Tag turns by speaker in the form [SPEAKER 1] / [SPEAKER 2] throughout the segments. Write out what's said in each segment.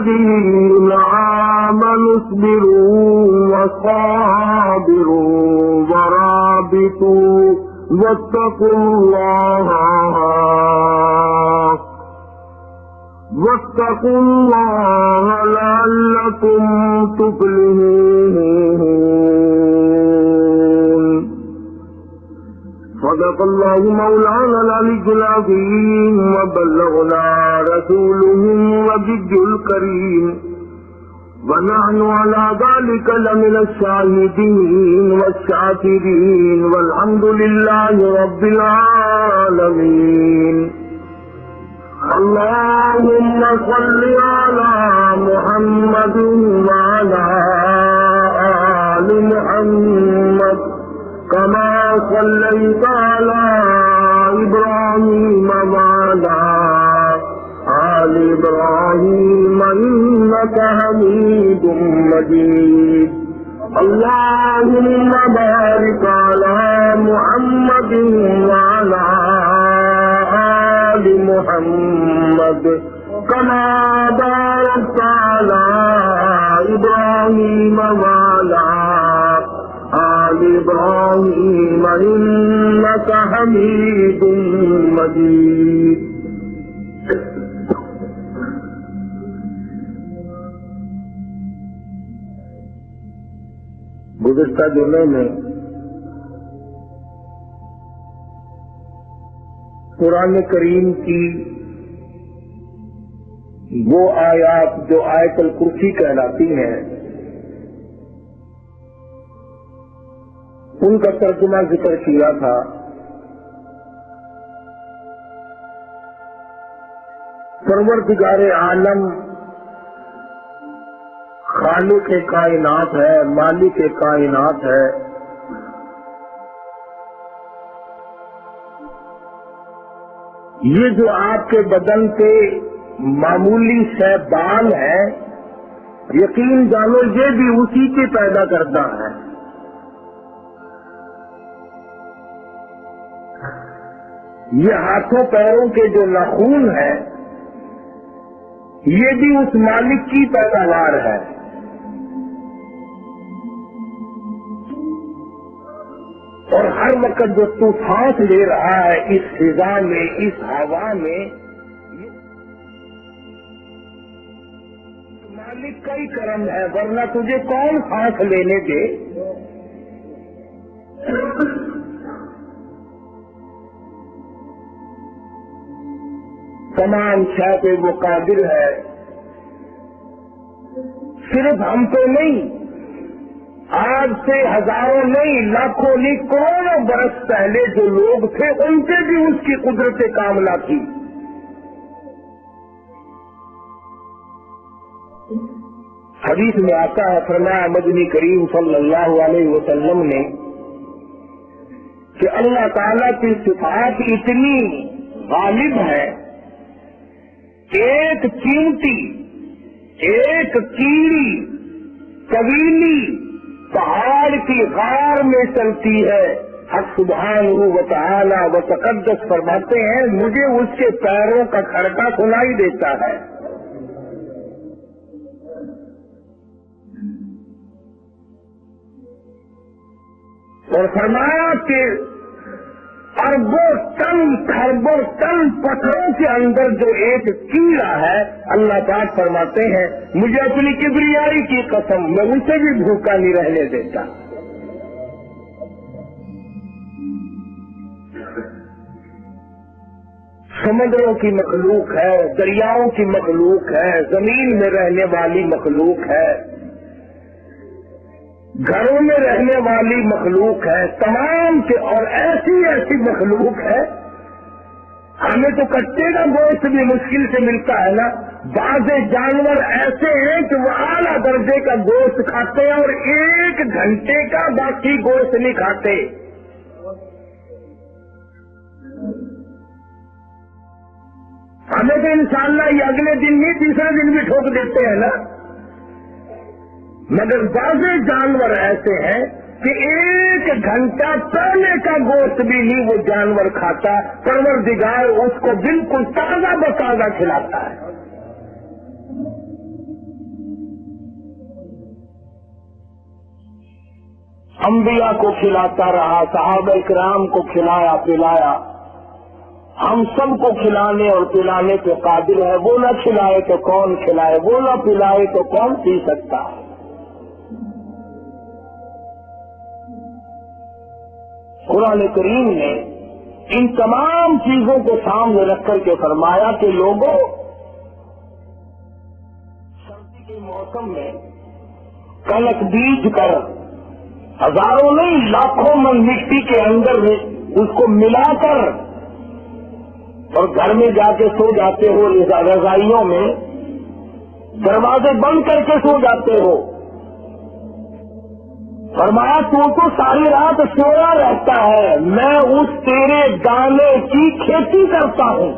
[SPEAKER 1] الذين آمنوا اصبروا وصابروا ورابطوا واتقوا الله لعلكم تفلحون. صدق الله مولانا العلي العظيم وبلغنا رسوله النبي الكريم ونحن على ذلك لمن الشاهدين والشاكرين والحمد لله رب العالمين. اللهم صل على محمد وعلى آل محمد كما صليت على إبراهيم وعلى آل إبراهيم إنك حميد مجيد. اللهم بارك على محمد وعلى آل محمد كما باركت على إبراهيم وعلى آل إبراهيم إنك حميد مجيد. گزشتہ جمعے میں قرآن کریم کی وہ آیات جو آیت الکرسی کہلاتی ہیں ان کا ترجمہ ذکر کیا تھا. پروردگار عالم خالق کائنات ہے، مالک کائنات ہے. یہ جو آپ کے بدن پہ معمولی سے بال ہے، یقین جانو یہ بھی اسی کے پیدا کرتا ہے. یہ ہاتھوں پیروں کے جو ناخن ہے یہ بھی اس مالک کی پیداوار ہے. اور ہر وقت جو تو سانس لے رہا ہے اس فضا میں، اس ہوا میں، مالک کا ہی کرم ہے، ورنہ تجھے کون سانس لینے دے. تمام شے پہ وہ قادر ہے. صرف ہم پہ نہیں، آج سے ہزاروں نہیں، لاکھوں نہیں، کروڑوں برس پہلے جو لوگ تھے ان سے بھی اس کی قدرت کاملہ تھی. حدیث میں آتا ہے، فرمایا مدنی کریم صلی اللہ علیہ وسلم نے کہ اللہ تعالیٰ کی صفات اتنی غالب ہے، ایک چیونٹی، ایک کیڑی قبیلی پہاڑ کی غار میں چلتی ہے. حق سبحانہ و تعالی و تقدس فرماتے ہیں مجھے اس کے پیروں کا کھڑکا سنائی دیتا ہے. اور فرمایا کہ اربوں ٹن خربوں ٹن پتھروں کے اندر جو ایک کیڑا ہے، اللہ پاک فرماتے ہیں مجھے اپنی کبریائی کی قسم میں اسے بھی بھوکا نہیں رہنے دیتا. سمندروں کی مخلوق ہے، دریاؤں کی مخلوق ہے، زمین میں رہنے والی مخلوق ہے، گھروں میں رہنے والی مخلوق ہے، تمام کے اور ایسی ایسی مخلوق ہے. ہمیں تو کٹے کا گوشت بھی مشکل سے ملتا ہے نا. بعض جانور ایسے ہیں کہ وہ اعلیٰ درجے کا گوشت کھاتے ہیں اور 1 گھنٹے کا باقی گوشت نہیں کھاتے. ہمیں تو انشاءاللہ یہ اگلے دن نہیں تیسرے دن بھی ٹھوک دیتے ہیں نا. مگر بعض جانور ایسے ہیں کہ 1 گھنٹہ پہلے کا گوشت بھی نہیں وہ جانور کھاتا. پروردگار اس کو بالکل تازہ بتازہ کھلاتا ہے. انبیاء کو کھلاتا رہا، صحابہ کرام کو کھلایا پلایا، ہم سب کو کھلانے اور پلانے پہ قادر ہے۔ وہ نہ کھلائے تو کون کھلائے، وہ نہ پلائے تو کون پی سکتا ہے۔ قرآن کریم نے ان تمام چیزوں کو سامنے رکھ کر کے فرمایا کہ لوگوں، سردی کے موسم میں کلک بیج کر ہزاروں نہیں لاکھوں من مٹی کے اندر اس کو ملا کر اور گھر میں جا کے سو جاتے ہو، رضائیوں میں دروازے بند کر کے سو جاتے ہو۔ فرمایا تو ساری رات سویا رہتا ہے، میں اس تیرے دانے کی کھیتی کرتا ہوں۔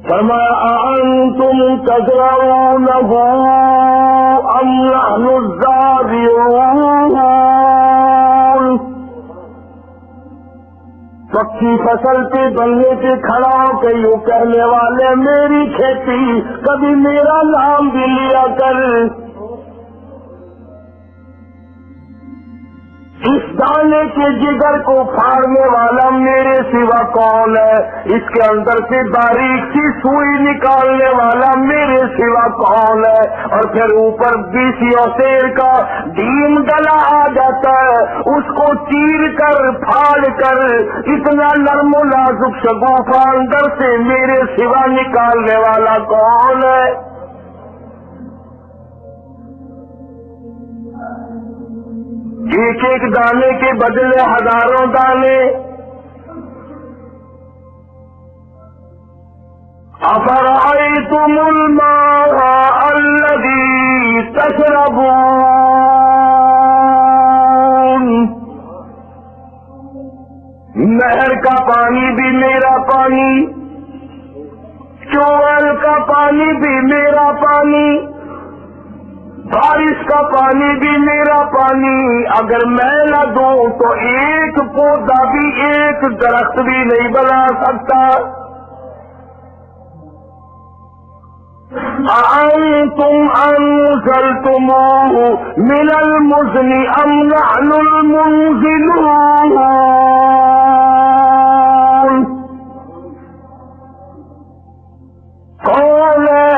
[SPEAKER 1] فرمایا أأنتم تزرعونه أم نحن الزارعون، پکی فصل پہ بننے کے کھڑا ہو کے یوں کہنے والے میری کھیتی، کبھی میرا نام بھی لیا کر۔ اس دانے کے جگر کو پھاڑنے والا میرے سوا کون ہے، اس کے اندر سے باریک سی سوئی نکالنے والا میرے سوا کون ہے۔ اور پھر اوپر بیسی اور سیر کا ڈیم ڈلا آ جاتا ہے، اس کو چیر کر پھاڑ کر اتنا نرم و نازک شگوفہ اندر سے میرے سوا نکالنے والا کون ہے۔ ایک ایک دانے کے بدلے ہزاروں دانے۔ أَفَرَأَيْتُمُ الْمَاءَ الَّذِي تَشْرَبُونَ، نہر کا پانی بھی میرا پانی، ٹیوبویل کا پانی بھی میرا پانی، بارش کا پانی بھی میرا پانی۔ اگر میں نہ دوں تو ایک پودا بھی، ایک درخت بھی نہیں بنا سکتا۔ أَأَنتُمْ أَنزَلْتُمُوهُ مِنَ الْمُزْنِ أَمْ نَحْنُ الْمُنزِلُونَ، کون ہے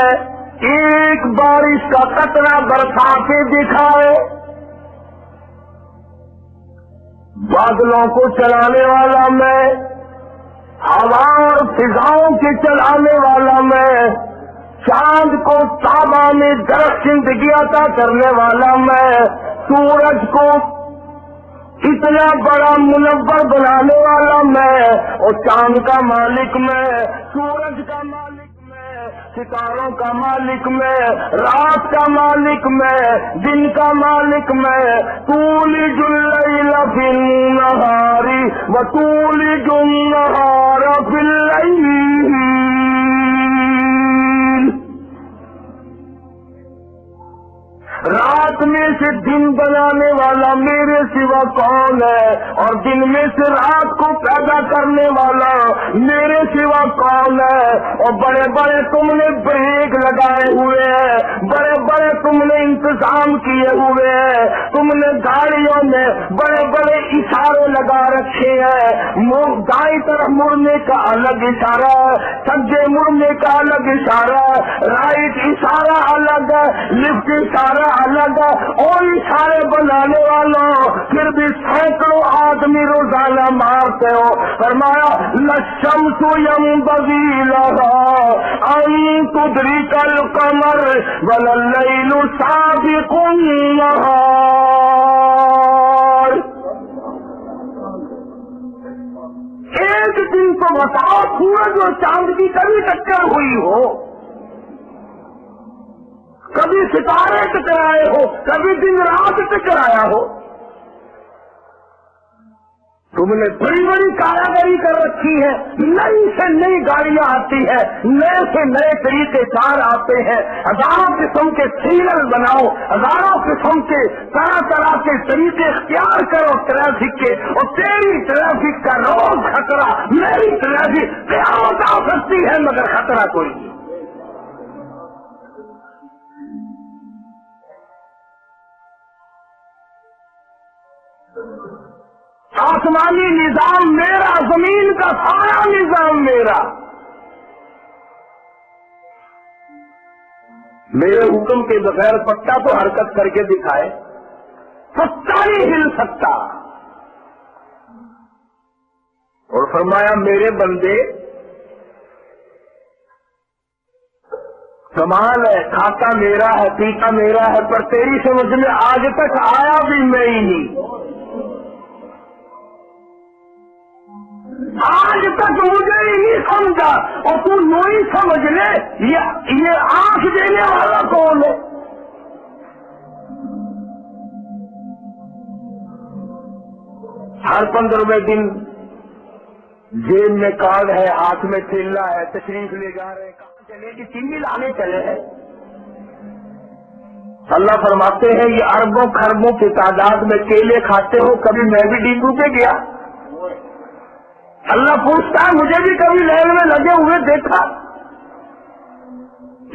[SPEAKER 1] ایک بارش کا قطرہ برسا کے دکھائے، بادلوں کو چلانے والا میں، ہوا اور فضاؤں کے چلانے والا میں، چاند کو تابہ میں درخت زندگی عطا کرنے والا میں، سورج کو اتنا بڑا منور بنانے والا میں، اور چاند کا مالک میں، سورج کا مالک میں، ستاروں کا مالک میں، رات کا مالک میں، دن کا مالک میں۔ تولج اللیل فی النہار وتولج النہار فی اللیل، رات میں سے دن بنانے والا میرے سوا کون ہے، اور دن میں سے رات کو پیدا کرنے والا میرے سوا کون ہے۔ اور بڑے بڑے تم نے بریک لگائے ہوئے ہیں، بڑے بڑے تم نے انتظام کیے ہوئے ہیں، تم نے گاڑیوں میں بڑے بڑے اشارے لگا رکھے ہیں، دائیں طرف مڑنے کا الگ اشارہ ہے، سجے مڑنے کا الگ اشارہ ہے، رائٹ اشارہ الگ ہے، لیفٹ اشارہ الگ ہے، اور اشارے بنانے والوں پھر بھی سینکڑوں آدمی روزانہ مارتے ہو۔ فرمایا للشمس ينبغي لها أن تدرك القمر ولا الليل سابق النهار، ایک دن تو بتاؤ سورج اور چاند کی کبھی ٹکر ہوئی ہو، کبھی ستارے ٹکرائے ہو، کبھی دن رات ٹکرایا ہو؟ تم نے بڑی بڑی کاراگری کر رکھی ہے، نئی سے نئی گاڑیاں آتی ہیں، نئے سے نئے طریقے کار آتے ہیں، ہزاروں قسم کے سیگنل بناؤ، ہزاروں قسم کے طرح طرح کے طریقے اختیار کرو ٹریفک کے، اور تیری ٹریفک کا روز خطرہ، میری ٹریفک قیامت آ سکتی ہے مگر خطرہ کوئی نہیں۔ آسمانی نظام میرا، زمین کا سارا نظام میرا، میرے حکم کے بغیر پتا تو حرکت کر کے دکھائے، پتا نہیں ہل سکتا۔ اور فرمایا میرے بندے کمال ہے، کھاتا میرا ہے، پیتا میرا ہے، پر تیری سمجھ میں آج تک آیا بھی میں ہی نہیں، آج تک مجھے ہی نہیں سمجھا، اور تو یوں ہی سمجھ لے یہ آنکھ دینے والا کون ہے؟ ہر 15ویں دن جیب میں کارڈ ہے، ہاتھ میں تھیلا ہے، تشریف لے جا رہے ہیں، کہاں چلے کہ چینی لانے چلے ہیں۔ اللہ فرماتے ہیں یہ اربوں خربوں کی تعداد میں کیلے کھاتے ہو، کبھی میں بھی ڈیپو پہ گیا؟ اللہ پوچھتا ہے مجھے بھی کبھی لائن میں لگے ہوئے دیکھا؟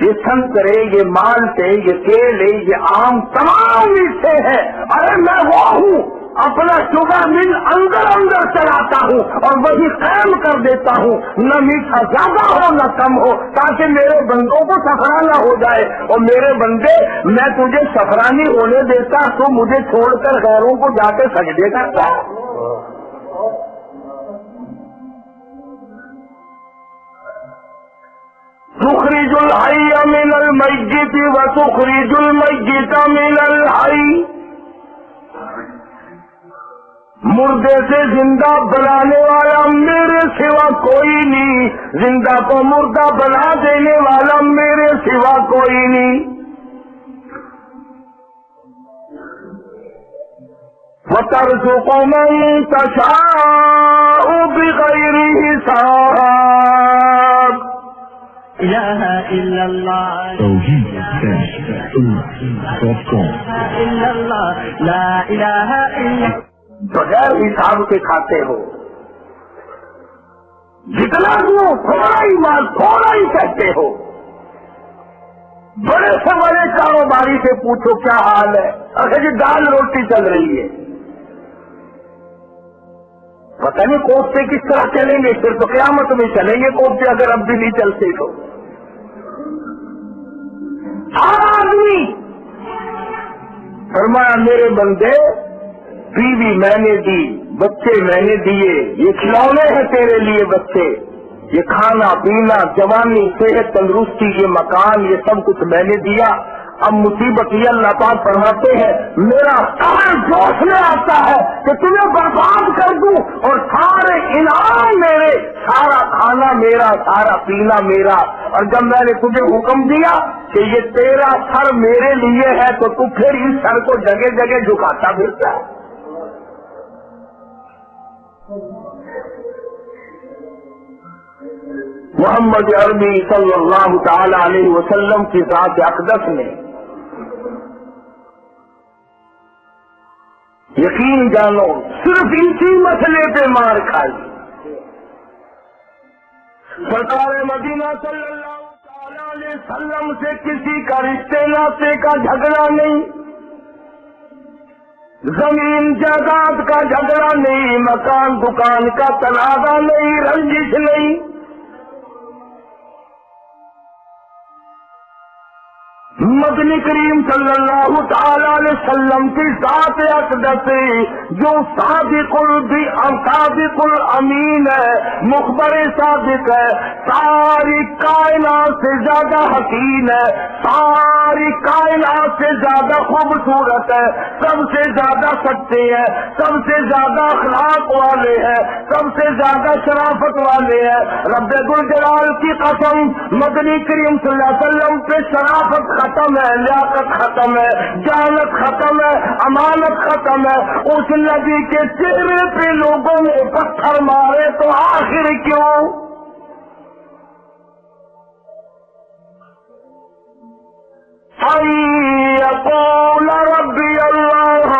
[SPEAKER 1] یہ سنترے، یہ مالٹے، یہ کیلے، یہ آم تمام میٹھے ہیں، ارے میں وہ ہوں اپنا شوگر مل اندر اندر چلاتا ہوں اور وہی قائم کر دیتا ہوں، نہ میٹھا زیادہ ہو نہ کم ہو، تاکہ میرے بندوں کو سفرانہ ہو جائے۔ اور میرے بندے میں تجھے سفرانی ہونے دیتا تو مجھے چھوڑ کر غیروں کو جا کے سجدے کرتا۔ تخرج الحی من المیت وتخرج المیت من الحی، مردے سے زندہ بنانے والا میرے سوا کوئی نہیں، زندہ کو مردہ بنا دینے والا میرے سوا کوئی نہیں۔ وَتَرْزُقُ مَن تَشَاءُ بِغَيْرِ حِسَابٍ۔
[SPEAKER 2] الہ الا اللہ الا اللہ لا الہ الا،
[SPEAKER 1] بغیر حساب کے کھاتے ہو، جتنا دو تھوڑا ہی مال تھوڑا ہی کہتے ہو۔ بڑے سے بڑے کاروباری سے پوچھو کیا حال ہے، اچھا جی دال روٹی چل رہی ہے، پتہ نہیں کوفتے کس طرح چلیں گے، پھر تو قیامت میں چلیں گے کوفتے اگر اب بھی نہیں چلتے تو۔ ہر آدمی فرمایا میرے بندے بیوی میں نے دی، بچے میں نے دیے، یہ کھلونے ہیں تیرے لیے بچے، یہ کھانا پینا، جوانی، صحت، تندرستی، یہ مکان، یہ سب کچھ میں نے دیا۔ اب مصیبت یہ اللہ پاک فرماتے ہیں میرا قہر جوش میں آتا ہے کہ تمہیں برباد کر دوں، اور سارے انعام میرے، سارا کھانا میرا، سارا پینا میرا۔ اور جب میں نے تجھے حکم دیا کہ یہ تیرا سر میرے لیے ہے تو تو پھر اس سر کو جگہ جگہ جھکاتا پھرتا ہے۔ محمد عربی صلی اللہ تعالی علیہ وسلم کی ذات اقدس نے یقین جانو صرف اسی مسئلے پہ مار کھائی۔ سرکار مدینہ صلی اللہ تعالی علیہ وسلم سے کسی کا رشتے ناطے کا جھگڑا نہیں، زمین جائیداد کا جھگڑا نہیں، مکان دکان کا تنازع نہیں، رنجش نہیں۔ مدنی کریم صلی اللہ تعالی علیہ وسلم کی ذات اقدس جو صادق الامین ہے، مخبر صادق ہے، ساری کائنات سے زیادہ حکیم ہے، ساری کائنات سے زیادہ خوبصورت ہے، سب سے زیادہ سچے ہیں، سب سے زیادہ اخلاق والے ہیں، سب سے زیادہ شرافت والے ہیں۔ رب ذوالجلال کی قسم مدنی کریم صلی اللہ علیہ وسلم پہ شرافت ختم ہے، لیاقت ختم ہے، جہالت ختم ہے، امانت ختم ہے۔ اس نبی کے چہرے پہ لوگوں نے پتھر مارے تو آخر کیوں؟ یقول ربی اللہ،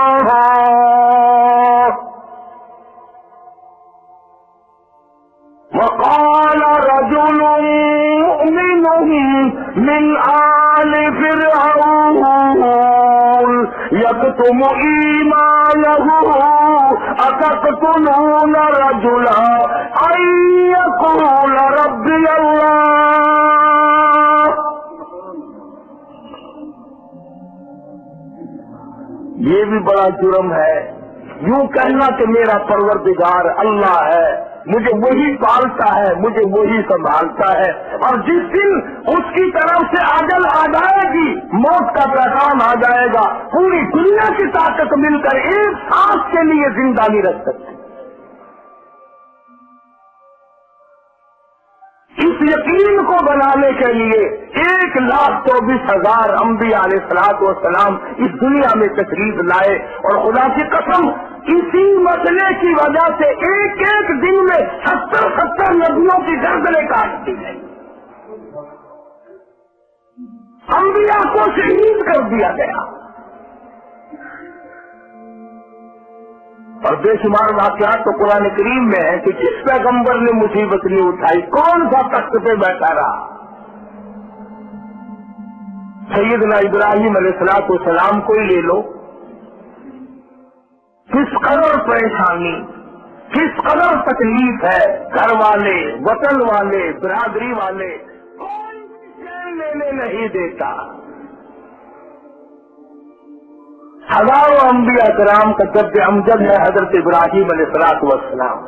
[SPEAKER 1] وقال رجل مؤمن من آل فرعون یکتم ایمانہ اتقتلون رجلا ان یقول ربی اللہ. یہ بھی بڑا جرم ہے یوں کہنا کہ میرا پروردگار اللہ ہے، مجھے وہی پالتا ہے، مجھے وہی سنبھالتا ہے، اور جس دن اس کی طرف سے اجل آ جائے گی، موت کا پیغام آ جائے گا، پوری دنیا کی طاقت مل کر ایک سانس کے لیے زندہ نہیں رکھ سکتی. اس یقین کو بنانے کے لیے 1,24,000 انبیاء علیہ الصلوۃ والسلام اس دنیا میں تشریف لائے، اور خدا کی قسم اسی مسئلے کی وجہ سے ایک ایک دن میں 70 نبیوں کی گردنیں کاٹ دی گئی، انبیاء کو شہید کر دیا گیا. اور بے شمار واقعات تو قرآن کریم میں ہے کہ جس پیغمبر نے مصیبت نہیں اٹھائی، کون سا تخت پہ بیٹھا رہا. سیدنا ابراہیم علیہ الصلوۃ والسلام کو ہی لے لو، کس قدر پریشانی، کس قدر تکلیف ہے، گھر والے، وطن والے، برادری والے، کوئی چین لینے نہیں دیتا. ہزاروں انبیاء کرام کا جد امجد ہے حضرت ابراہیم علیہ الصلوۃ والسلام.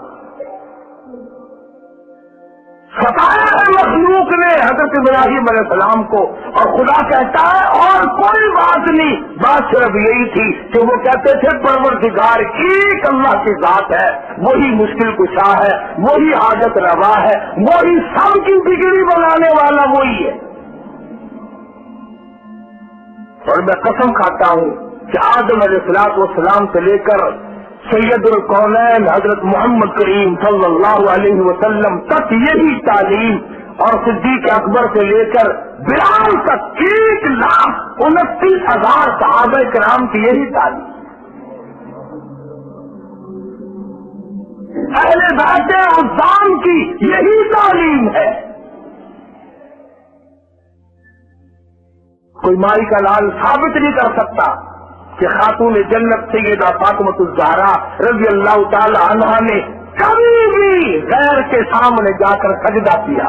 [SPEAKER 1] ستایا ہے مخلوق نے حضرت ابراہیم علیہ السلام کو، اور خدا کہتا ہے اور کوئی بات نہیں، بات صرف یہی تھی کہ وہ کہتے تھے پروردگار ایک اللہ کی ذات ہے، وہی مشکل کشا ہے، وہی حاجت روا ہے، وہی سب کی بگڑی بنانے والا وہی ہے. اور میں قسم کھاتا ہوں کہ آدم علیہ الصلوۃ والسلام سے لے کر سید الکونین حضرت محمد کریم صلی اللہ علیہ وسلم تک یہی تعلیم، اور صدیق اکبر سے لے کر بلال تک 1,29,000 صحابہ کرام کی یہی تعلیم. اہل بیت عظام کی یہی تعلیم ہے. کوئی مائی کا لال ثابت نہیں کر سکتا کہ خاتون جنت سیدہ فاطمۃ الزہرا رضی اللہ تعالی عنہا نے کبھی بھی غیر کے سامنے جا کر سجدہ کیا.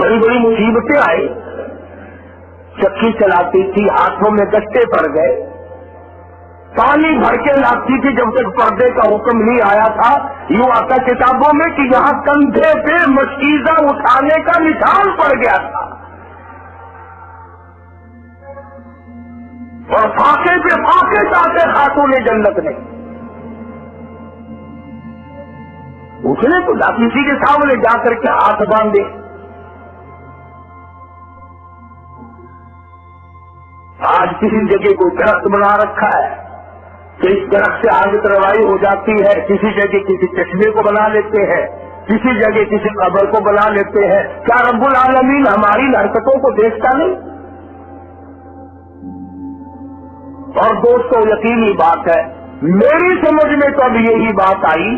[SPEAKER 1] بڑی بڑی مصیبتیں آئی، چکی چلاتی تھی، ہاتھوں میں گٹے پڑ گئے، پانی بھر کے لاتی تھی جب تک پردے کا حکم نہیں آیا تھا. یوں آتا کتابوں میں کہ یہاں کندھے پہ مشکیزہ اٹھانے کا نشان پڑ گیا تھا، اور فاقے پہ فاقے چاہتے خاتون جنت نے. اس نے تو کسی کے سامنے جا کر کے ہاتھ باندھے. آج کسی جگہ کوئی درخت بنا رکھا ہے کہ اس درخت سے عادت روائی ہو جاتی ہے، کسی جگہ کسی چشمے کو بنا لیتے ہیں، کسی جگہ کسی قبر کو بنا لیتے ہیں. کیا رب العالمین ہماری حرکتوں کو دیکھتا نہیں؟ اور دوستو یقینی بات ہے، میری سمجھ میں تو اب یہی بات آئی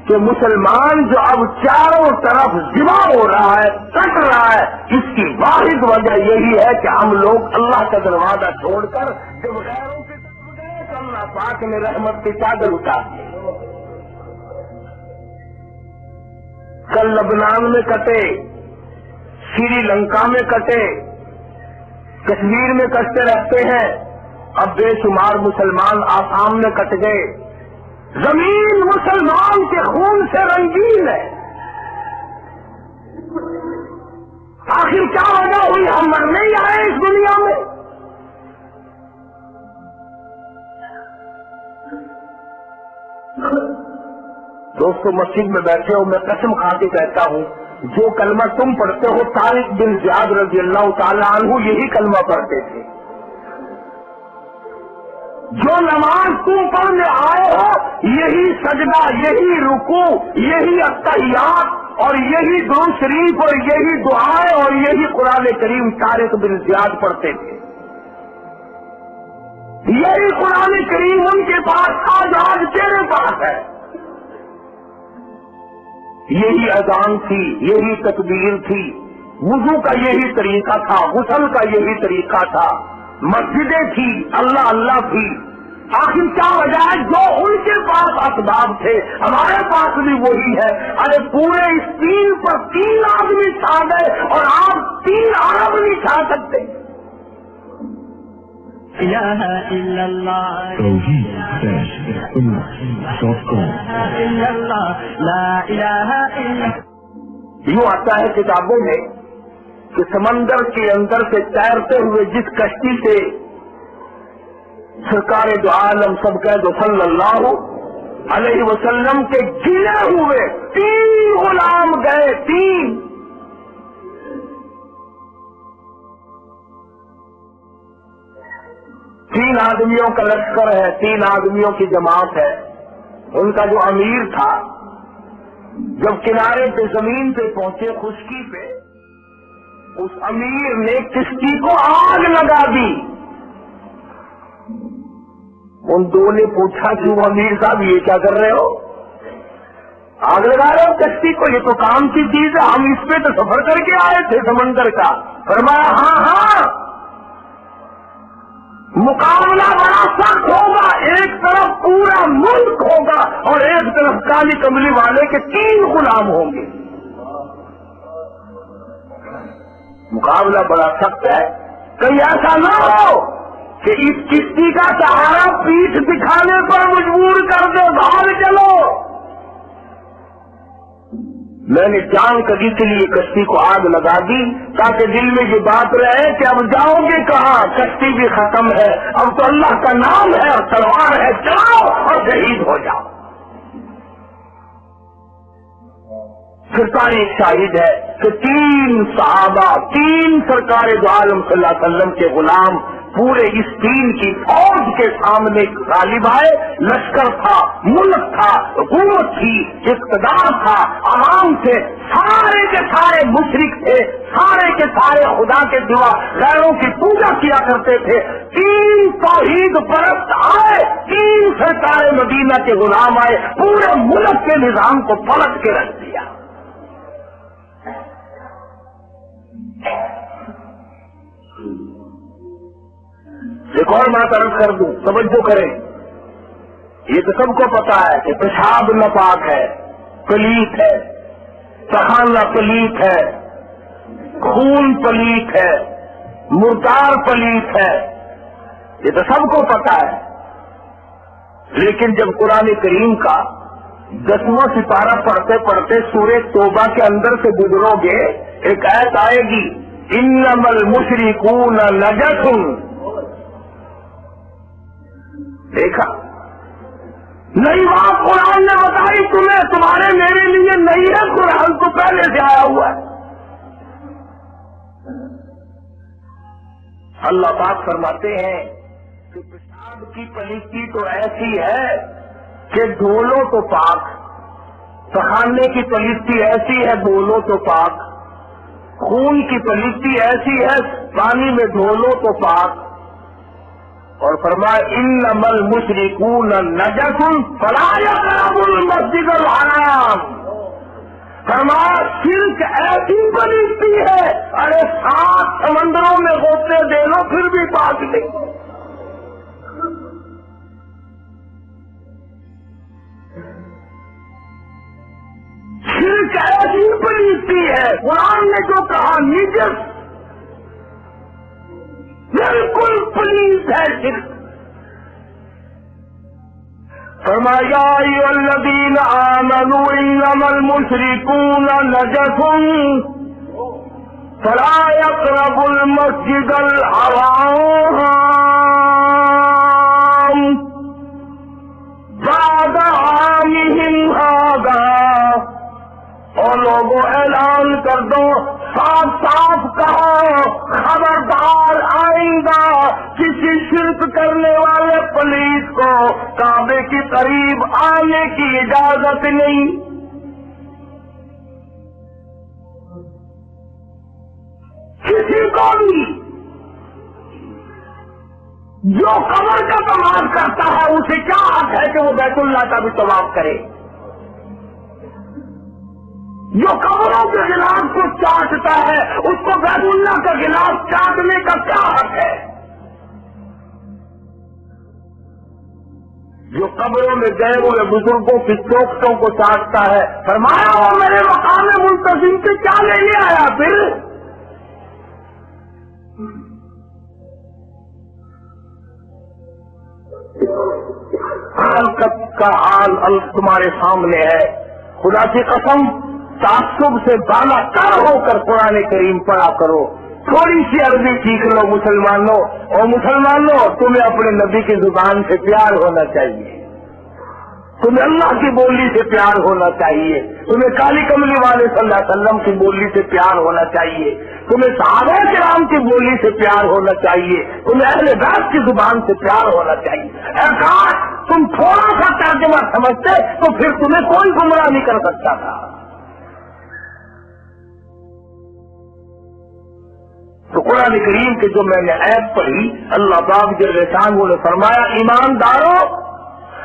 [SPEAKER 1] کہ مسلمان جو اب چاروں طرف ذبح ہو رہا ہے، کٹ رہا ہے، اس کی واحد وجہ یہی ہے کہ ہم لوگ اللہ کا دروازہ چھوڑ کر جب غیروں کی طرف گئے تو اللہ پاک نے رحمت کی چادر اتار دی. کل لبنان میں کٹے، سری لنکا میں کٹے، کشمیر میں کٹتے رہتے ہیں، اب بے شمار مسلمان آسام میں کٹ گئے. زمین مسلمان کے خون سے رنگین ہے. آخر کیا وجہ ہوئی ہم مرنے ہی آئے اس دنیا میں؟ دوستو مسجد میں بیٹھے ہو، میں قسم کھا کے کہتا ہوں جو کلمہ تم پڑھتے ہو طارق بن زیاد رضی اللہ تعالی عنہ یہی کلمہ پڑھتے تھے. جو نماز تم پڑھنے آئے ہو یہی سجدہ، یہی رکوع، یہی التحیات اور یہی درود شریف اور یہی دعائیں اور یہی قرآن کریم طارق بن زیاد پڑھتے تھے. یہی قرآن کریم ان کے پاس آج تیرے پاس ہے. یہی اذان تھی، یہی تکبیر تھی، وضو کا یہی طریقہ تھا، غسل کا یہی طریقہ تھا، مسجدیں تھی، اللہ اللہ تھی. آخر کیا وجہ ہے؟ جو ان کے پاس اسباب تھے ہمارے پاس بھی وہی ہے. ارے پورے اس تین پر 3 آدمی چھا گئے اور آپ 3 عرب نہیں چھا سکتے.
[SPEAKER 2] الہ الا اللہ الا اللہ لا الہ الا.
[SPEAKER 1] یوں آتا ہے کتابوں میں کہ سمندر کے اندر سے تیرتے ہوئے جس کشتی سے سرکار دو عالم سب کہہ دو صلی اللہ علیہ وسلم کے گنے ہوئے 3 غلام گئے. 3 آدمیوں کا لشکر ہے، 3 آدمیوں کی جماعت ہے. ان کا جو امیر تھا جب کنارے پہ زمین پہ پہنچے خشکی پہ، اس امیر نے کشتی کو آگ لگا دی. ان 2 نے پوچھا کیوں امیر صاحب یہ کیا کر رہے ہو؟ آگ لگا رہے ہو کشتی کو؟ یہ تو کام کی چیز ہے، ہم اس پہ تو سفر کر کے آئے تھے سمندر کا. فرمایا ہاں مقابلہ بڑا سخت ہوگا. ایک طرف پورا ملک ہوگا اور ایک طرف کالی کملی والے کے 3 غلام ہوں گے. مقابلہ بڑا سخت ہے. کہیں ایسا نہ ہو کہ اس کشتی کا سہارا پیٹھ دکھانے پر مجبور کر دے بھاگ چلو. میں نے جان کر اس لیے کشتی کو آگ لگا دی تاکہ دل میں یہ بات رہے کہ اب جاؤ گے کہاں، کشتی بھی ختم ہے، اب تو اللہ کا نام ہے اور تلوار ہے، جاؤ اور شہید ہو جاؤ. پھر تاریخ شاہد ہے کہ 3 صحابہ، 3 سرکار دو عالم صلی اللہ علیہ وسلم کے غلام پورے اس 3 کی فوج کے سامنے غالب آئے. لشکر تھا، ملک تھا، حکومت تھی، اقتدار تھا، عوام تھے، سارے کے سارے مشرک تھے، سارے کے سارے خدا کے سوا غیروں کی پوجا کیا کرتے تھے. 3 توحید پرست آئے، 3 سرکار مدینہ کے غلام آئے، پورے ملک کے نظام کو پلٹ کے رکھ دیا. ایک اور بات عرض کر دوں، توجہ کریں. یہ تو سب کو پتا ہے کہ پیشاب ناپاک ہے، پلیت ہے، پخانہ پلیت ہے، خون پلیت ہے، مردار پلیت ہے. یہ تو سب کو پتا ہے. لیکن جب قرآن کریم کا 10واں سپارہ پڑھتے پڑھتے سورہ توبہ کے اندر سے گزرو گے، ایک آیت آئے گی انما المشرکون نجس. دیکھا نئی بات قرآن نے بتائی تمہیں، تمہارے میرے لیے نہیں ہے، قرآن تو پہلے سے آیا ہوا ہے. اللہ پاک فرماتے ہیں کہ پیشاب کی پلیتی تو ایسی ہے کہ دھو لو تو پاک، پخانے کی پلیتی ایسی ہے دھو لو تو پاک، خون کی پلیتی ایسی ہے پانی میں دھو لو تو پاک. اور فرمایا انما المشرکون نجس فلا يقربوا المسجد الحرام. فرمایا شرک ایسی پلیتی ہے، ارے 7 سمندروں میں غوطے دے لو پھر بھی پاک نہیں. شرک ایسی پلیتی ہے، قرآن نے جو کہا نجس، بالکل پلیت ہے شرک. فرمایا ایھا الذین آمنوا انما المشرکون نجس فلا يقربوا المسجد الحرام بعد عامهم هذا. اور لوگوں اعلان کر دو، صاف صاف کہو، خبردار آئندہ کسی شرک کرنے والے پلیت کو کعبے کی قریب آنے کی اجازت نہیں. کسی کو بھی جو قبر کا طواف کرتا ہے اسے کیا حق ہے کہ وہ بیت اللہ کا بھی طواف کرے؟ جو قبروں کے غلاف کو چاٹتا ہے اس کو بیت اللہ کا غلاف چاٹنے کا کیا حق ہے؟ جو قبروں میں گئے ہوئے بزرگوں کی چوکٹوں کو چاٹتا ہے، فرمایا وہ میرے مقام منتظم سے کیا لینے آیا پھر؟ حال کا حال تمہارے سامنے ہے. خدا کی قسم تعصب سے بالا تر ہو کر قرآن کریم پڑھا کرو. تھوڑی سی عربی سیکھ لو مسلمانوں. اور مسلمانوں تمہیں اپنے نبی کی زبان سے پیار ہونا چاہیے، تمہیں اللہ کی بولی سے پیار ہونا چاہیے، تمہیں کالی کملی والے صلی اللہ علیہ وسلم کی بولی سے پیار ہونا چاہیے، تمہیں صحابہ کرام کی بولی سے پیار ہونا چاہیے، تمہیں اہل بیت کی زبان سے پیار ہونا چاہیے. اگر تم تھوڑا سا ترجمہ سمجھتے تو پھر تمہیں کوئی گمراہ نہیں کر سکتا تھا. تو قرآن کریم کے جو میں نے آیت پڑھی، اللہ پاک جل شانہ نے فرمایا ایمانداروں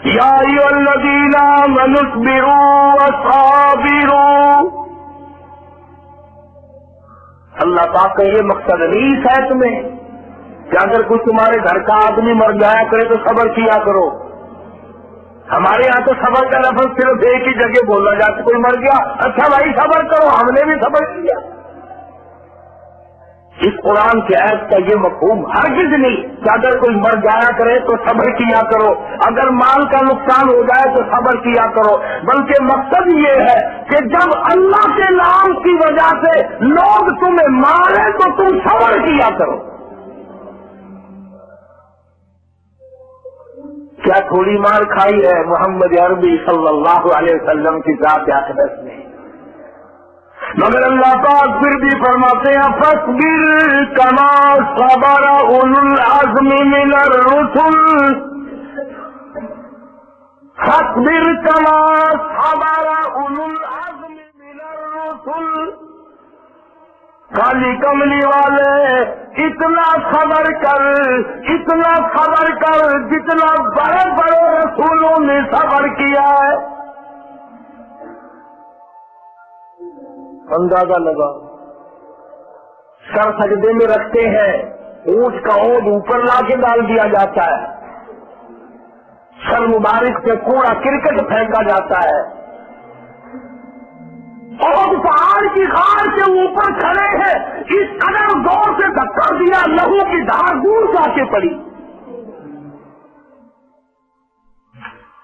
[SPEAKER 1] یا ایھا الذین آمنوا اصبروا وصابروا. اللہ پاک کا یہ مقصد نہیں ہے تمہیں کہ اگر کوئی تمہارے گھر کا آدمی مر جایا کرے تو صبر کیا کرو. ہمارے یہاں تو صبر کا لفظ صرف ایک ہی جگہ بولا جاتا، کوئی مر گیا اچھا بھائی صبر کرو، ہم نے بھی صبر کیا. اس قرآن کی آیت کا یہ مفہوم ہرگز نہیں کہ اگر کوئی مر جایا کرے تو صبر کیا کرو، اگر مال کا نقصان ہو جائے تو صبر کیا کرو. بلکہ مقصد یہ ہے کہ جب اللہ کے نام کی وجہ سے لوگ تمہیں مارے تو تم صبر کیا کرو. کیا تھوڑی مار کھائی ہے محمد عربی صلی اللہ علیہ وسلم کی ذات اقدس نے؟ مگر اللہ پاک پھر بھی فرماتے ہیں فاصبر کما صبر اولو العزم من الرسل. فاصبر کما صبر اولو العزم من الرسل. کالی کملی والے اتنا صبر کر جتنا بڑے بڑے رسولوں نے صبر کیا ہے. اندازہ لگا، سر سجدے میں رکھتے ہیں، اونٹ کا اونٹ اوپر لا کے ڈال دیا جاتا ہے، سر مبارک سے کوڑا کرکٹ پھینکا جاتا ہے، اور پہاڑ کی غار کے اوپر کھڑے ہیں، اس قدر زور سے دھکا دیا لہو کی دھار دور جا کے پڑی.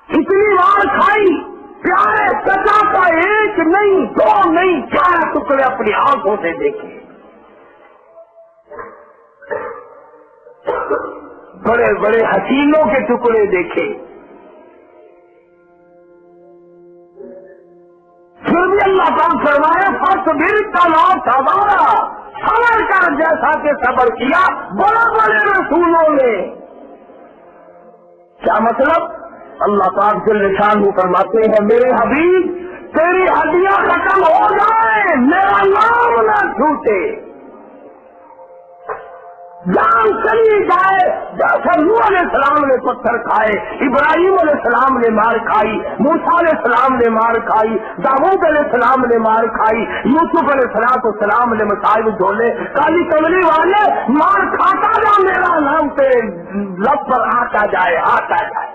[SPEAKER 1] اتنی مار کھائی، پیارے چچا کا ایک نہیں دو نہیں 4 ٹکڑے اپنی آنکھوں سے دیکھے. بڑے بڑے حسینوں کے ٹکڑے دیکھے. پھر بھی اللہ پاک فرمایا فاصبر کما صبر، صبر کر جیسا کہ صبر کیا بڑے بڑے رسولوں نے. کیا مطلب؟ اللہ پاک جل شانہ فرماتے ہیں میرے حبیب تیری ہڈیاں ختم ہو جائیں، میرا نام نہ چھوٹے، جان چلی جائے. جیسے نوح علیہ السلام نے پتھر کھائے، ابراہیم علیہ السلام نے مار کھائی، موسیٰ علیہ السلام نے مار کھائی، داؤد علیہ السلام نے مار کھائی، یوسف علیہ السلام نے مصائب جھولے. کالی کملی والے مار کھاتا جا، میرا نام تیرے لب پر آتا جائے آتا جائے.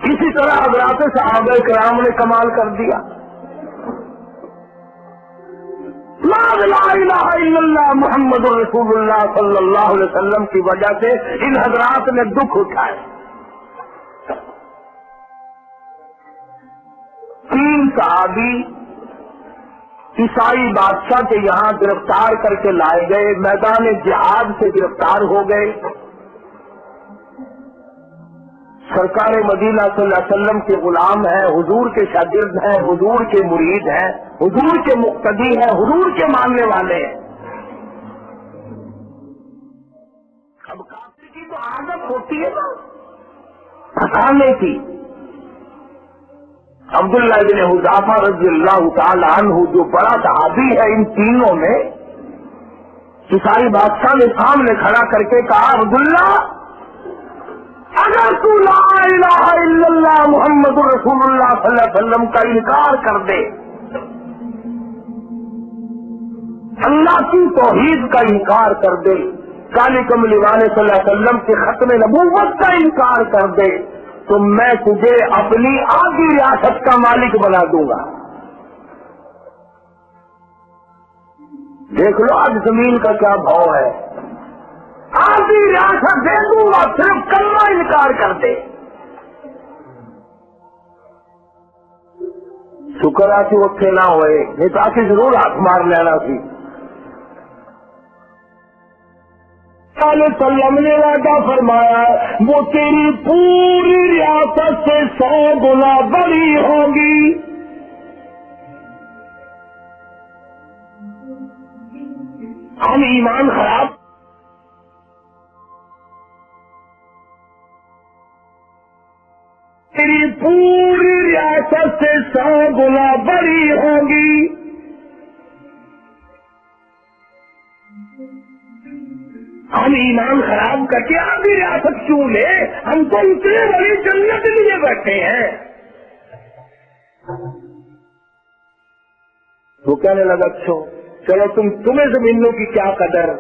[SPEAKER 1] اسی طرح حضرات صحابہ کرام نے کمال کر دیا. لا الہ الا اللہ محمد رسول اللہ صلی اللہ علیہ وسلم کی وجہ سے ان حضرات نے دکھ اٹھائے. 3 صحابی عیسائی بادشاہ کے یہاں گرفتار کر کے لائے گئے، میدان جہاد سے گرفتار ہو گئے. سرکار مدینہ صلی اللہ علیہ وسلم کے غلام ہیں، حضور کے شاگرد ہیں، حضور کے مرید ہیں، حضور کے مقتدی ہیں، حضور کے ماننے والے ہیں. اب کافر کی تو عادت ہوتی ہے نا پھنسانے کی. عبداللہ بن حذافہ رضی اللہ تعالی عنہ جو بڑا صحابی ہے ان تینوں میں، عیسائی بادشاہ نے سامنے کھڑا کر کے کہا عبداللہ اگر تو لا الہ الا اللہ محمد رسول اللہ صلی اللہ علیہ وسلم کا انکار کر دے، اللہ کی توحید کا انکار کر دے، کالی کملی والے صلی اللہ علیہ وسلم کے ختم نبوت کا انکار کر دے، تو میں تجھے اپنی آدھی ریاست کا مالک بنا دوں گا۔ دیکھ لو آج زمین کا کیا بھاؤ ہے، آدھی ریاست دے دوں گا صرف کلمہ انکار کر دے۔ شکر آ کہ اٹھے نہ ہوئے، نہیں تو آ کے ضرور ہاتھ مار لینا سی۔ علیہ وسلم نے وعدہ فرمایا وہ تیری پوری ریاست سے 100 گنا بڑی ہوگی۔ ہم ایمان خراب تیری پوری ریاست سے 100 گنا بڑی ہوگی۔ ہم ایمان خراب کر کے آدھی ریاست کیوں لے، ہم تو اتنے بڑی جنت لیے بیٹھے ہیں۔ وہ کہنے لگا چلو تمہیں زمینوں کی کیا قدر،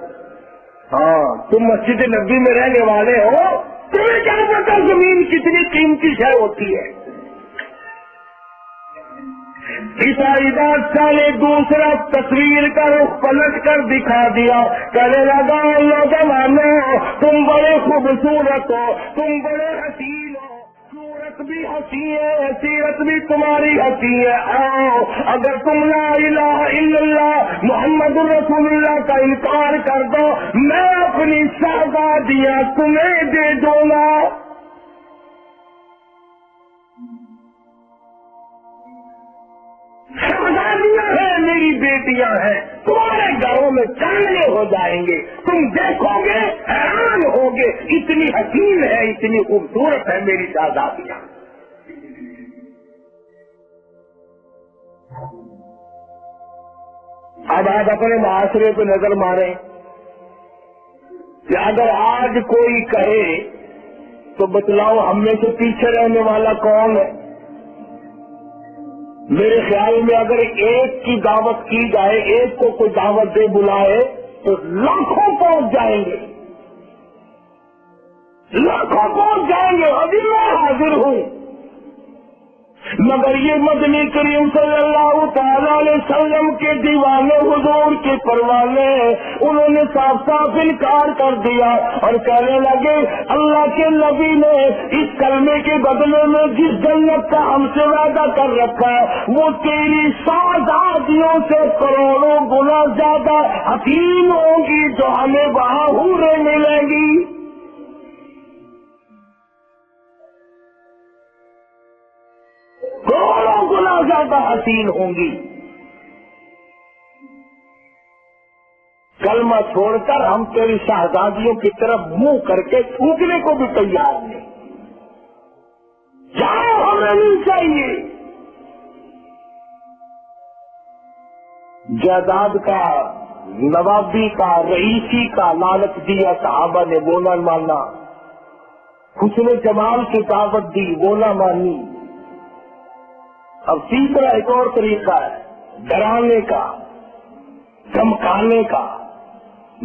[SPEAKER 1] ہاں تم مسجد نبی میں رہنے والے ہو، تمہیں کیا پتا زمین کتنی قیمتی شے ہوتی ہے۔ عیسائی بادشاہ نے دوسرا تصویر کا رخ پلٹ کر دکھا دیا، کہنے لگا نوجوانو تم بڑے خوبصورت ہو، تم بڑے حسین ہو، صورت بھی حسین ہے، سیرت بھی تمہاری حسین ہے، آؤ اگر تم لا الہ الا اللہ محمد رسول اللہ کا انکار کر دو، میں اپنی شہزادیاں تمہیں دے دوں گا۔ شہزادیاں ہیں، میری بیٹیاں ہیں، تمہارے گھروں میں چاندنے ہو جائیں گے، تم دیکھو گے حیران ہوگے، اتنی حسین ہے، اتنی خوبصورت ہے میری شہزادیاں۔ اب آپ اپنے معاشرے پہ نظر ماریں کہ اگر آج کوئی کہے تو بتلاؤ ہم میں سے پیچھے رہنے والا کون ہے؟ میرے خیال میں اگر ایک کی دعوت کی جائے، ایک کو کوئی دعوت دے بلائے تو لاکھوں پہنچ جائیں گے، لاکھوں پہنچ جائیں گے۔ ابھی میں حاضر ہوں، مگر یہ مدنی کریم صلی اللہ تعالی علیہ وسلم کے دیوانے حضور کے پروانے، انہوں نے صاف صاف انکار کر دیا اور کہنے لگے اللہ کے نبی نے اس کلمے کے بدلے میں جس جنت کا ہم سے وعدہ کر رکھا ہے وہ تیری شہزادیوں سے کروڑوں گنا زیادہ حسین ہوگی جو ہمیں وہاں حوریں ملیں گی۔ کروڑوں گنا زیادہ حسین ہوں گی۔ کلمہ چھوڑ کر ہم تیری شہزادیوں کی طرف منہ کر کے تھوکنے کو بھی تیار نہیں، جاؤ ہمیں نہیں چاہیے۔ جائیداد کا، نوابی کا، رئیسی کا لالچ دیا، صحابہ نے وہ نہ مانا، حسن جمال کی دعوت دی وہ نہ مانی۔ اب تیسرا ایک اور طریقہ ہے ڈرانے کا، دھمکانے کا،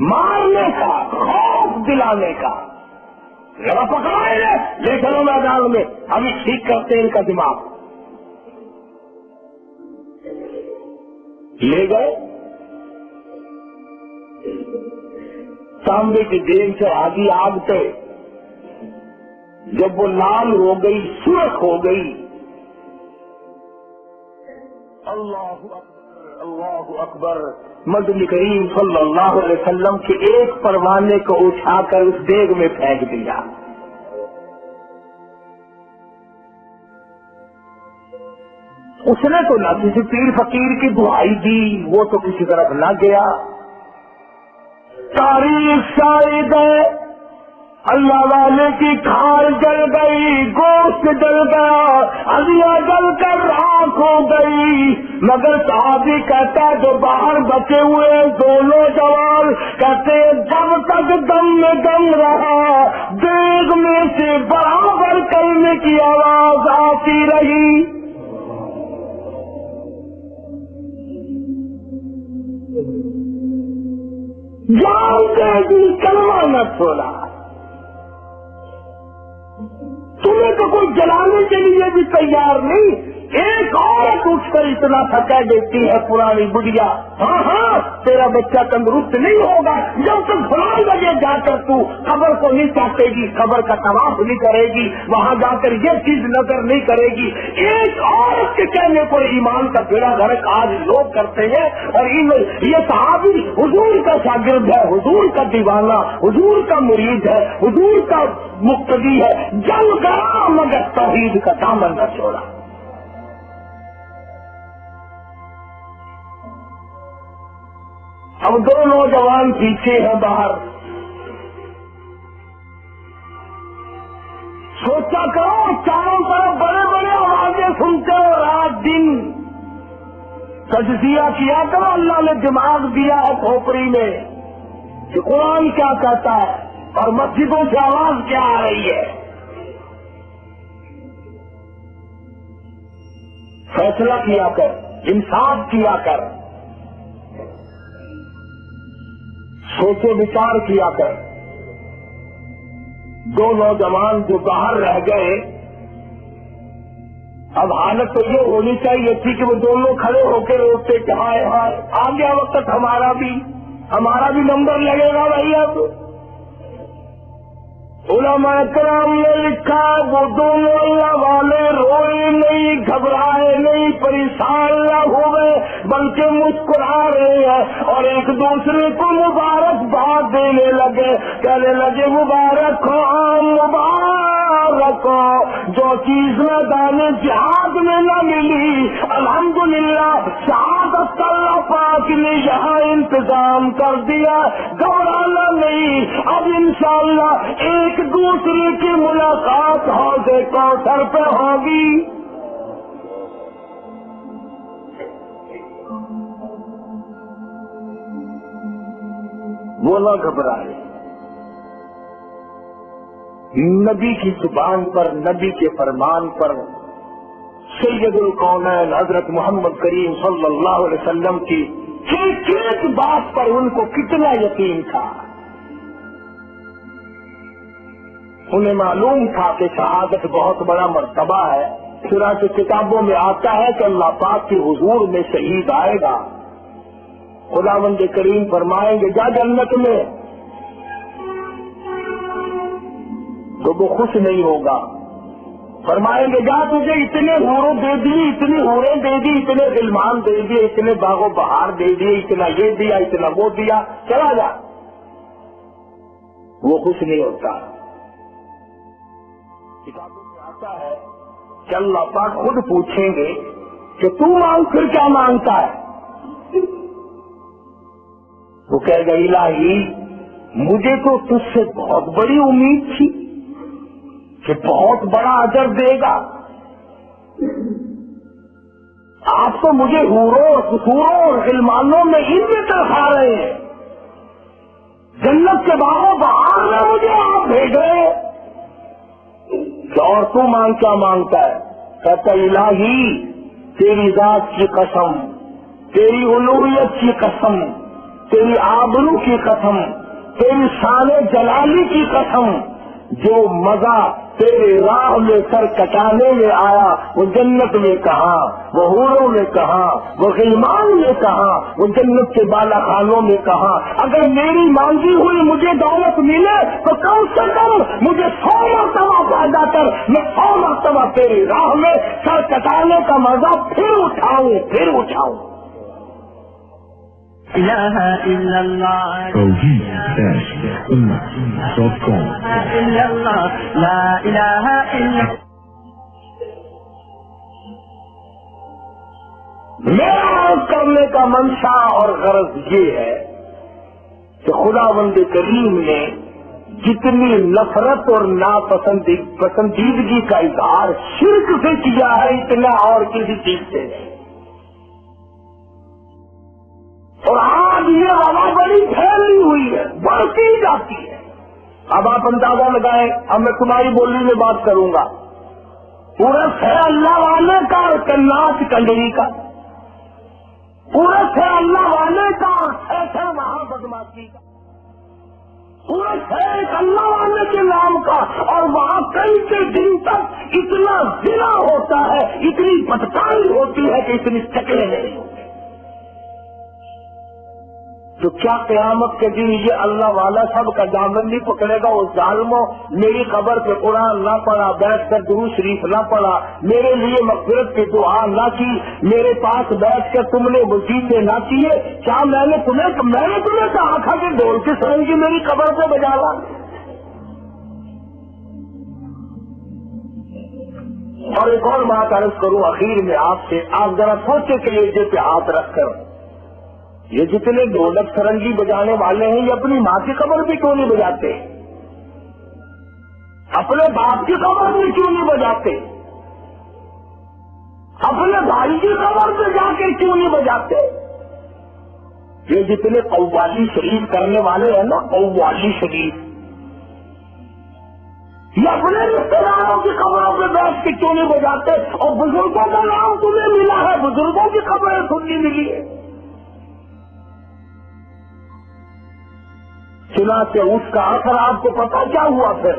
[SPEAKER 1] مارنے کا، خوف دلانے کا۔ ذرا پکڑائے لے چلو میدان میں، ابھی ٹھیک کرتے ہیں ان کا دماغ۔ لے گئے، تانبے کی دین سے آدھی آگ پہ جب وہ لال ہو گئی، سرخ ہو گئی، اللہ اکبر اللہ اکبر، مدنی کریم صلی اللہ علیہ وسلم کے ایک پروانے کو اٹھا کر اس دیگ میں پھینک دیا۔ اس نے تو نہ کسی پیر فقیر کی دعائی دی، وہ تو کسی طرف نہ گیا۔ تاریخ شاہد ہے اللہ والے کی کھال جل گئی، گوشت جل گیا، ازیا جل کر راکھ کھو گئی، مگر صحابی کہتا ہے جو باہر بچے ہوئے دونوں جوان کہتے جب تک دم میں دم رہا دیگ میں سے برابر کلمے کی آواز آتی رہی۔ جانتے بھی کلمہ نہ چھوڑا، تمہیں تو کوئی جلانے کے لیے بھی تیار نہیں۔ ایک عورت اٹھ کر اتنا تھکا دیتی ہے پرانی بڑھیا، ہاں ہاں تیرا بچہ تندرست نہیں ہوگا جب تک فلاں جگہ جا کر تو قبر کو نہیں چاہتے گی، قبر کا طواف نہیں کرے گی، وہاں جا کر یہ چیز نظر نہیں کرے گی۔ ایک عورت کے کہنے پر ایمان کا بیڑا غرق آج لوگ کرتے ہیں، اور یہ صحابی حضور کا شاگرد ہے، حضور کا دیوانہ، حضور کا مرید ہے، حضور کا مقتدی ہے، جل گیا مگر توحید کا دامن نہ چھوڑا۔ اب دو نوجوان پیچھے ہیں باہر، سوچا کرو چاروں طرف بڑے بڑے آوازیں سنتے ہو رات دن، تجزیہ کیا کرو، اللہ نے دماغ دیا ہے کھوپڑی میں کہ قرآن کیا کہتا ہے اور مسجدوں سے آواز کیا آ رہی ہے۔ فیصلہ کیا کر، انصاف کیا کر، سوچ و بچار کیا کر۔ دو نوجوان جو باہر رہ گئے، اب حالت تو یہ ہونی چاہیے تھی کہ وہ دونوں کھڑے ہو کے روتے کہ ہائے ہائے آ گیا وقت ہمارا بھی نمبر لگے گا بھائی۔ اب علماء کرام نے لکھا وہ دونوں اللہ والے روئے نہیں، گھبرائے نہیں، پریشان نہ ہوئے، بلکہ مسکرا رہے ہیں اور ایک دوسرے کو مبارکباد دینے لگے، کہنے لگے مبارک ہو مبارک ہو، جو چیز میدان جہاد میں نہ ملی الحمدللہ شہادت اللہ پاک نے یہاں انتظام کر دیا، گھبرانا نہیں، اب انشاءاللہ ایک دوسرے کی ملاقات حوض کوثر پہ ہوگی۔ وہ نہ گھبرائے، نبی کی زبان پر، نبی کے فرمان پر، سید الکونین حضرت محمد کریم صلی اللہ علیہ وسلم کی ایک بات پر ان کو کتنا یقین تھا۔ انہیں معلوم تھا کہ شہادت بہت بڑا مرتبہ ہے، چنانچہ کتابوں میں آتا ہے کہ اللہ پاک کے حضور میں شہید آئے گا، خداوند کریم فرمائیں گے جا جنت میں، تو وہ خوش نہیں ہوگا، فرمائیں گے جا تجھے اتنے حوروں دے دی، اتنی حوریں دے دی، اتنے غلمان دے دیے، اتنے باغ و بہار دے دیے، اتنا یہ دیا اتنا وہ دیا، چلا جا۔ وہ خوش نہیں ہوتا۔ کتابوں میں آتا ہے کہ اللہ پاک خود پوچھیں گے کہ تو مانگ پھر کیا مانگتا ہے؟ وہ کہے گا الہی مجھے تو تجھ سے بہت بڑی امید تھی کہ بہت بڑا اجر دے گا، آپ تو مجھے حوروں قصوروں اور غلمانوں میں عزت رکھا رہے ہیں، جنت کے باغوں بہار میں مجھے آپ بھیج رہے ہیں، اور تو مانگ کیا مانگتا ہے؟ کہتا الہی تیری ذات کی قسم، تیری الوہیت کی قسم، تیری آبرو کی قسم، تیری شان جلالی کی قسم، جو مزہ تیرے راہ میں سر کٹانے میں آیا وہ جنت میں کہاں، وہ حوروں میں کہاں، وہ غلمان میں کہاں، وہ جنت کے بالا خانوں میں کہاں۔ اگر میری مانگی ہوئی مجھے دولت ملے تو کم سے کم مجھے 100 مرتبہ پیدا کر، میں 100 مرتبہ تیری راہ میں سر کٹانے کا مزہ پھر اٹھاؤں۔
[SPEAKER 2] الہ الا اللہ
[SPEAKER 3] توحید-ummah.com
[SPEAKER 2] الا اللہ لا الہ الا
[SPEAKER 1] میرا کرنے کا منشا اور غرض یہ ہے کہ خداوند کریم نے جتنی نفرت اور ناپسندیدگی کا اظہار شرک سے کیا ہے اتنا اور کسی چیز سے نہیں. اور آج یہ ہوا بڑی پھیلی ہوئی ہے, بڑھتی جاتی ہے. اب آپ اندازہ لگائیں, اب میں تمہاری بولی میں بات کروں گا. پورس ہے اللہ والے کا اور ناچ کنڈری کا, پورس ہے اللہ والے کا اور ایسا وہاں بدماشی کا, پورس ہے ایک اللہ والے کے نام کا اور وہاں کئی کے دن تک اتنا زنا ہوتا ہے, اتنی بدکاری ہوتی ہے کہ اتنی شکلیں نہیں ہوتی. تو کیا قیامت کے دن یہ اللہ والا سب کا دامن نہیں پکڑے گا؟ اس ظالموں, میری قبر پہ قرآن نہ پڑھا, بیٹھ کر درود شریف نہ پڑھا, میرے لیے مغفرت کی دعا نہ کی, میرے پاس بیٹھ کر تم نے وظیفے نہ کیے, کیا میں نے تمہیں کہا تھا کہ ڈھول کی سرنگی میری قبر پہ بجا لا؟ اور ایک اور بات عرض کروں آخر میں آپ سے, آپ ذرا سوچے کہ یہ پہ ہاتھ رکھ کر یہ جتنے ڈھولک سرنگی بجانے والے ہیں یہ اپنی ماں کی قبر بھی کیوں نہیں بجاتے؟ اپنے باپ کی قبر بھی کیوں نہیں بجاتے؟ اپنے بھائی کی قبر پہ جا کے کیوں نہیں بجاتے؟ یہ جتنے قوالی شریف کرنے والے ہیں نا, قوالی شریف, یہ اپنے رشتے داروں کی قبروں پہ بیٹھ کے کیوں نہیں بجاتے؟ اور بزرگوں کا نام تمہیں ملا ہے, بزرگوں کی قبریں سننی ملی ہے. چنانچہ اس کا اثر آپ کو پتا کیا ہوا پھر؟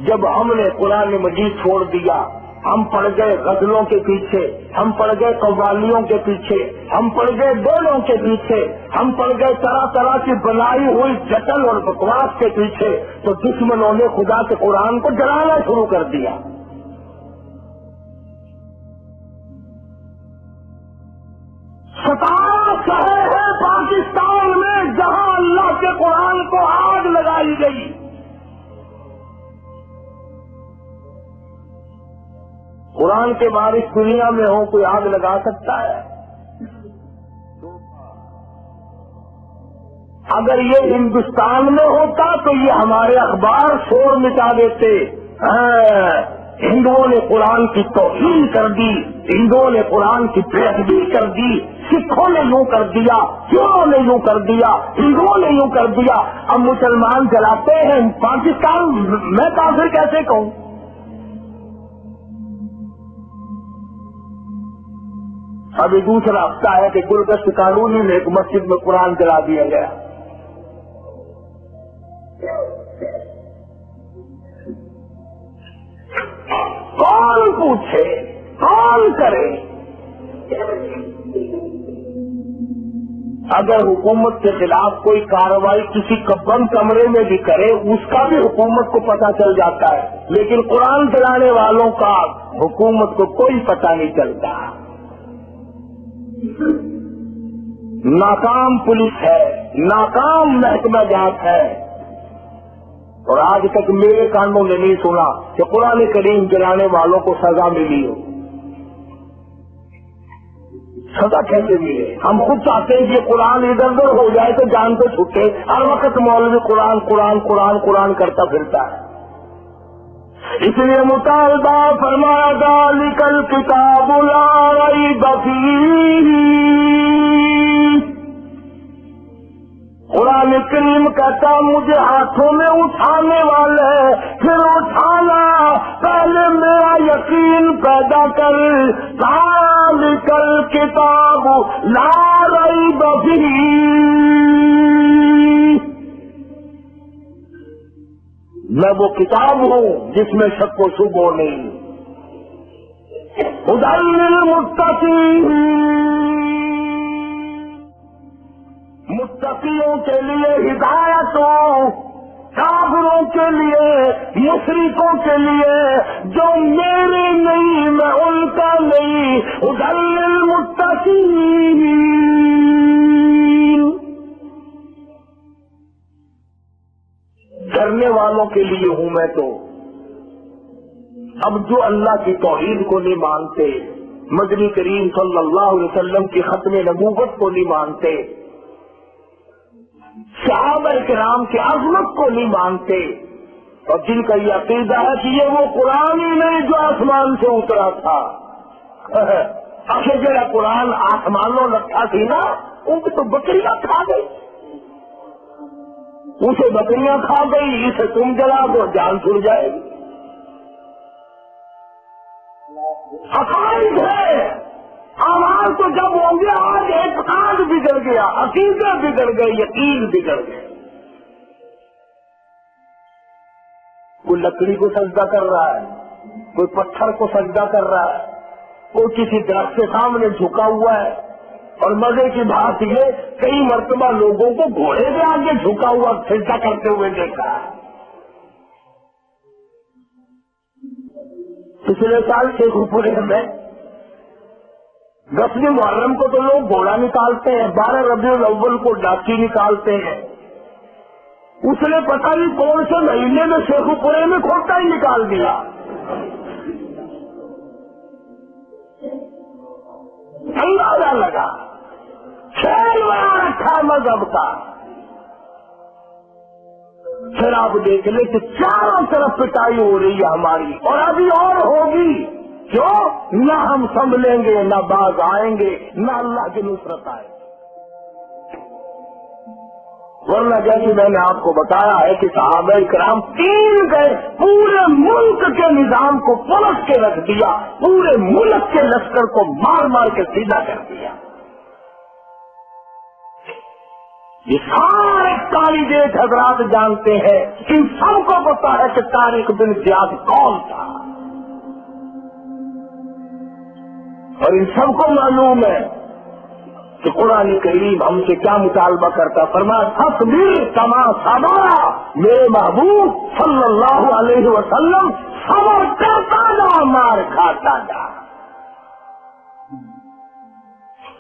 [SPEAKER 1] جب ہم نے قرآن مجید چھوڑ دیا, ہم پڑ گئے غزلوں کے پیچھے, ہم پڑ گئے قوالیوں کے پیچھے, ہم پڑ گئے ڈولوں کے پیچھے, ہم پڑ گئے طرح طرح کی بنائی ہوئی جٹل اور بکواس کے پیچھے, تو دشمنوں نے خدا کے قرآن کو جلانا شروع کر دیا. 17 شہر ہے پاکستان میں جہاں اللہ کے قرآن کو آگ لگائی گئی. قرآن کے بارش دنیا میں ہو, کوئی آگ لگا سکتا ہے؟ اگر یہ ہندوستان میں ہوتا تو یہ ہمارے اخبار شور مٹا دیتے. ہندوؤں نے قرآن کی توہین کر دی, ہندوؤں نے قرآن کی بے ادبی کر دی, سکھوں نے یوں کر دیا, کیوں نے یوں کر دیا, ہندوؤں نے یوں کر دیا. اب مسلمان جلاتے ہیں پاکستان, میں کافر کیسے کہوں؟ ابھی دوسرا ہفتہ ہے کہ گلگشت کالونی میں ایک مسجد میں قرآن جلا دیا گیا. کون پوچھے, کون کرے؟ اگر حکومت کے خلاف کوئی کارروائی کسی بند کمرے میں بھی کرے, اس کا بھی حکومت کو پتہ چل جاتا ہے, لیکن قرآن جلانے والوں کا حکومت کو کوئی پتہ نہیں چلتا. ناکام پولیس ہے, ناکام محکمہ جات ہے, اور آج تک میرے کانوں نے نہیں سنا کہ قرآن کریم جلانے والوں کو سزا ملی ہو. سزا کیسے ملے؟ ہم خود چاہتے ہیں کہ قرآن ادھر ادھر ہو جائے تو جان تو چھوٹے, ہر وقت مولوی قرآن قرآن قرآن قرآن کرتا پھرتا ہے. اس لیے مطالبہ فرمایا ذالک الکتاب لا ریب فیہ. قرآن کریم کہتا مجھے ہاتھوں میں اٹھانے والے, پھر اٹھانا, پہلے میرا یقین پیدا کر. ذالک الکتاب لا ریب فیہ, میں وہ کتاب ہوں جس میں شک و شبہ نہیں. ہدی للمتقین, متقیوں کے لیے ہدایت ہو, کافروں کے لیے, مشرکوں کے لیے, جو میرے نہیں میں ان کا نہیں. ہدی للمتقین, ڈرنے والوں کے لیے ہوں میں تو. اب جو اللہ کی توحید کو نہیں مانتے, مدنی کریم صلی اللہ علیہ وسلم کی ختم نبوت کو نہیں مانتے, صحابہ کرام کی عظمت کو نہیں مانتے، اور جن کا یہ عقیدہ ہے کہ یہ وہ قرآن ہی نہیں جو آسمان سے اترا تھا. جڑا قرآن آسمانوں رکھا تھی نا، ان کو تو بکریاں کھا گئی، اسے بکریاں کھا گئی، اسے تم جلا دو جان چھوڑ جائے گی. عقائد ہے، آواز تو جب ہوں گے. آج اعتقاد بگڑ گیا، عقیدے بگڑ گئے، یقین بگڑ گئے. کوئی لکڑی کو سجدہ کر رہا ہے، کوئی پتھر کو سجدہ کر رہا ہے، کوئی کسی درخت کے سامنے جھکا ہوا ہے. اور مزے کی بات یہ، کئی مرتبہ لوگوں کو گھوڑے کے آگے جھکا ہوا سجدہ کرتے ہوئے دیکھا ہے. پچھلے سال شیخ پورے میں 10ویں محرم کو تو لوگ گھوڑا نکالتے ہیں، 12 ربیع الاول کو ڈاکی نکالتے ہیں. اس نے پتہ نہیں کون سے مہینے میں شیخ پورے میں کھوٹا ہی نکال دیا. اندازہ لگا کھیل بنا رکھا مذہب کا. پھر آپ دیکھ لیں کہ چاروں طرف پٹائی ہو رہی ہے ہماری، اور ابھی اور ہوگی. کیوں؟ نہ ہم سنبھلیں گے، نہ باز آئیں گے، نہ اللہ کی نصرت آئے. ورنہ جیسے میں نے آپ کو بتایا ہے کہ صحابہ کرام 3 گئے، پورے ملک کے نظام کو پلٹ کے رکھ دیا، پورے ملک کے لشکر کو مار مار کے سیدھا کر دیا. یہ سارے کالی دیکھ حضرات جانتے ہیں، ان سب کو پتا ہے کہ طارق بن زیاد کون تھا، اور ان سب کو معلوم ہے کہ قرآن کریم ہم سے کیا مطالبہ کرتا. فرمایا فاصبر کما صبر، میرے محبوب صلی اللہ علیہ وسلم صبر کرتا جا، مار کھاتا جا.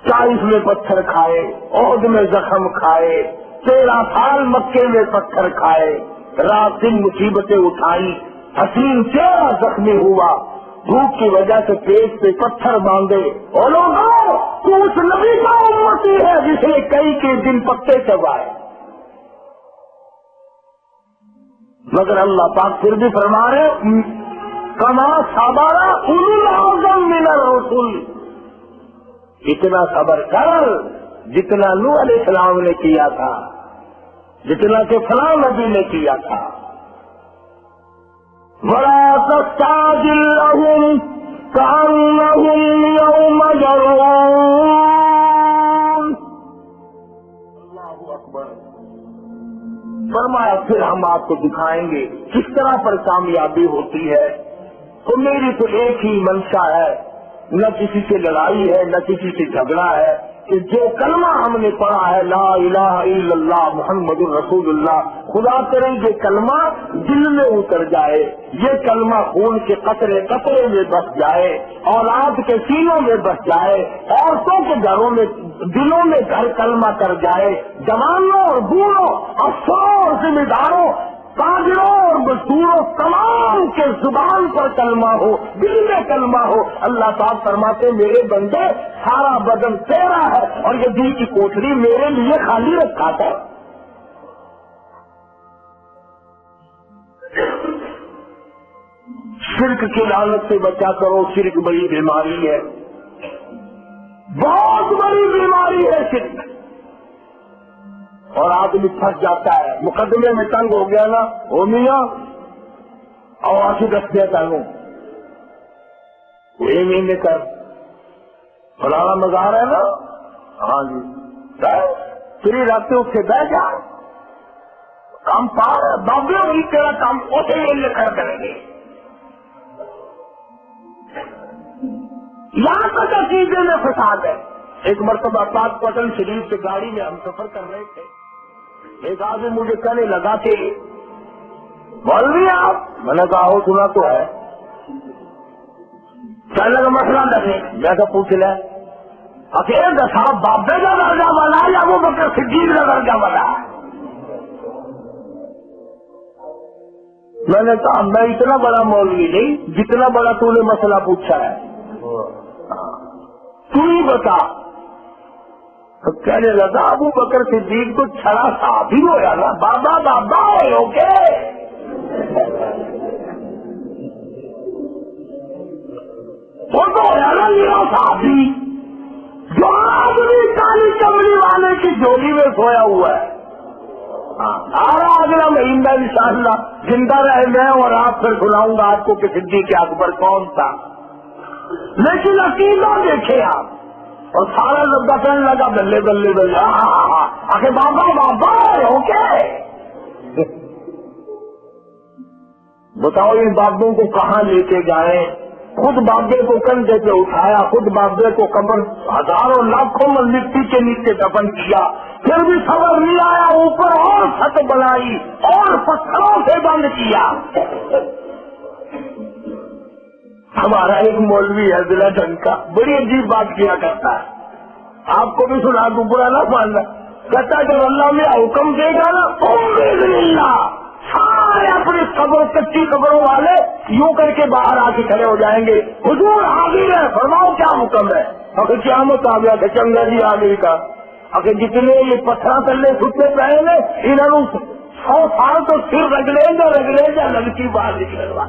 [SPEAKER 1] 40 میں پتھر کھائے، عہد میں زخم کھائے، 13 سال مکے میں پتھر کھائے، رات دن مصیبتیں اٹھائی، حسین چہرہ زخمی ہوا، بھوک کی وجہ سے پیٹ پہ پتھر باندھے. اور لوگوں تو اس نبی کا امتی ہے جس نے کئی کے دن پتے چبائے. مگر اللہ پاک پھر بھی فرما رہے کما صبر اولو العزم من الرسل، اتنا صبر کر جتنا نوح علیہ السلام نے کیا تھا، جتنا کہ فلاں نبی نے کیا تھا. وَلَا تَسْتَعْجِل لَّهُمْ كَأَنَّهُمْ يَوْمَ يَرَوْنَ. اللہ اکبر. فرمایا پھر ہم آپ کو دکھائیں گے کس طرح پر کامیابی ہوتی ہے. تو میری تو ایک ہی منشا ہے، نہ کسی سے لڑائی ہے، نہ کسی سے جھگڑا ہے، کہ جو کلمہ ہم نے پڑھا ہے لا الہ الا اللہ محمد الرسول اللہ، خدا کرے یہ کلمہ دل میں اتر جائے، یہ کلمہ خون کے قطرے قطرے میں بس جائے، اولاد کے سینوں میں بس جائے، عورتوں کے گھروں میں دلوں میں گھر کلمہ کر جائے، جوانوں اور بوڑھوں، افسروں اور ذمہ داروں، تاجروں اور مزدوروں تمام کے زبان پر کلمہ ہو، دل میں کلمہ ہو. اللہ پاک فرماتے میرے بندے سارا بدن تیرا ہے اور یہ دل کی کوٹری میرے لیے خالی رکھا تھا. شرک کی لعنت سے بچا کرو. شرک بڑی بیماری ہے، بہت بڑی بیماری ہے شرک. اور آدمی پھنس جاتا ہے، مقدمے میں تنگ ہو گیا نا، او میاں اور آنسو دستے تنگوں یہ مہینے کر فلانا مزار ہے نا، ہاں جی پھر رکھتے اس سے بہ جا کام پار بابے ہوئی تیرا کام اسے مہینے کر کریں گے. یہاں تک عقیدے میں فساد ہے. ایک مرتبہ پاک پٹن شریف سے گاڑی میں ہم سفر کر رہے تھے، ایک آدمی مجھے کہنے لگا کہ مولوی آپ، میں نے کہا ہو سنا تو ہے، کہنے لگا مسئلہ نہیں. میں تو پوچھ لیں اکیلے صاحب بابے کا درجہ والا یا وہ بکر صدیق کا درجہ والا ہے؟ میں نے کہا میں اتنا بڑا مولوی نہیں جتنا بڑا تو نے مسئلہ پوچھا ہے، تو ہی بتا. تو کہنے لگا ابو بکر صدیق کو چھڑا صحابی ہوا نا، بابا بابا ہو کے وہ تو ہوا نا میرا صحابی جو آدمی کالی چمڑی والے کی جھولی میں سویا ہوا ہے. آرا اگلا مہینہ انشاءاللہ زندہ رہے میں اور آپ پھر سناؤں گا آپ کو کہ صدیق اکبر کون تھا. لیکن عقیدہ دیکھے آپ، اور سارا لبا کہنے لگا بلے بلے بلے آخر بابا بابا ہو کے. بتاؤ ان بابوں کو کہاں لے کے جائیں؟ خود بابے کو کندھے پہ اٹھایا، خود بابے کو قبر ہزاروں لاکھوں میں مٹی کے نیچے دفن کیا، پھر بھی خبر نہیں آیا. اوپر اور چھت بنائی اور پتھروں سے بند کیا. ہمارا ایک مولوی ہے ضلع ڈنگ کا، بڑی عجیب بات کیا کرتا ہے، آپ کو بھی سنا دوں، برا نہ ماننا. کہتا جب اللہ میں حکم دے گا نا اللہ سارے اپنی قبر کچی قبروں والے یوں کر کے باہر آ کے کھڑے ہو جائیں گے، حضور حاضر ہے، فرماؤ کیا حکم ہے. اگر قیامت آ گیا کہ چنگا جی آگے کا اگر جتنے یہ پتھر تلے ستے پہلے انہوں 100 سال تو سر رگڑے گا لڑکی باہر نکلوا.